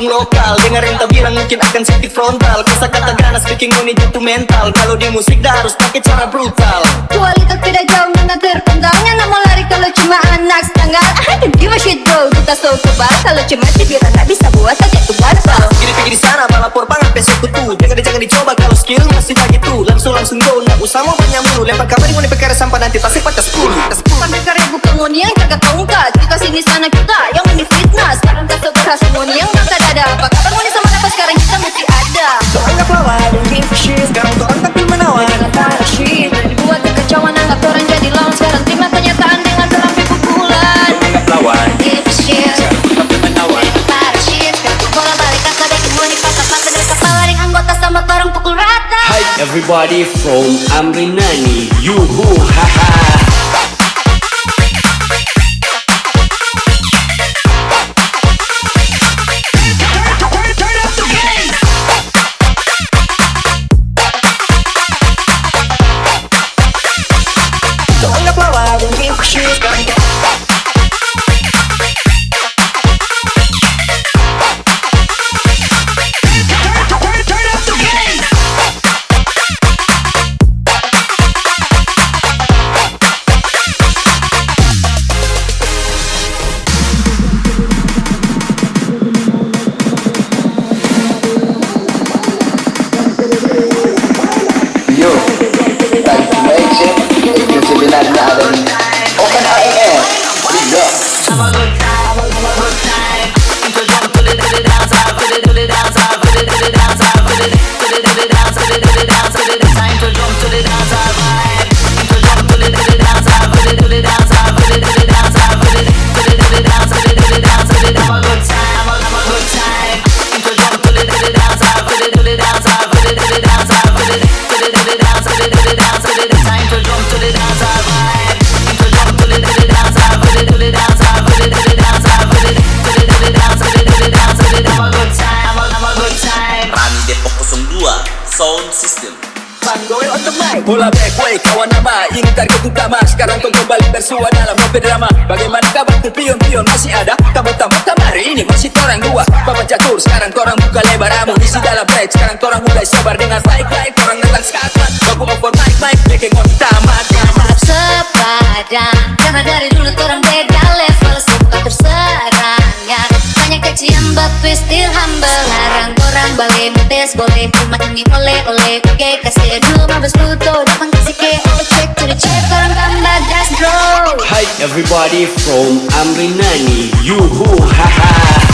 forum lokal. Dengerin tak bilang mungkin akan sakit frontal. Kata-kata ganas bikin ngoni jatuh mental. Kalau di musik dah harus pakai cara brutal. Kualitas tidak jauh dengan terpendangnya, namun lari kalau cuma anak setengah. I can give a shit bro, kita so kebal. Kalau cuma pikiran tak bisa buat saja tuh bantal. Pikir-pikir di sana balapor pangan besok kutu. Jangan dicoba kalau skill masih tak gitu. Langsung go, nggak usah mau banyak mulu. Lempar kabar di ngoni perkara sampah nanti pasti patah 10. Sampai karya bukan ngoni yang jaga tongkat. Kita sini sana kita yang ini fitnah. Sekarang kita berhasil ngoni yang tak ada. Apa kabar ngoni sama apa sekarang kita mesti ada. Anggap lawan, give a shit. Sekarang orang tampil menawan. Jangan parah shit. Dibuat kekacauan anggap orang jadi lawan. Sekarang terima kenyataan dengan terapi pukulan. Anggap lawan, Give a shit. tampil menawan. Jangan parah shit. Bola balik kata bikin ngoni patah-patah. Dari kepala ring anggota sama orang pukul rata. Hi everybody from Amrinani, yuhu haha. Anggap lawan, give a shit. Yo, thanks to Nation, itu sebenarnya ada di Open AEM. Liga. Rani Depok 02 Sound System. Panggil on the mic. Bola back way, kawan nama. Ini target utama. Sekarang kau kembali bersua dalam drama. Bagaimana kabar tuh pion-pion masih ada? Tamu-tamu hari ini masih korang dua. Bapak catur, sekarang korang buka lebar amunisi dalam break. Sekarang korang mulai sabar dengan baik-baik. Korang datang sekarang. Baku over mic, bikin ngoni tamat. Harap sepadan, karena dari dulu orang beda level. Suka terserangnya, banyak cacian but we still humble. Larang orang boleh mutes, boleh cuma ini oleh oke kasih dulu mabes Pluto. Depan kasih ke check to the check, orang tambah gas bro. Hi everybody from Amrinani, yuhu haha.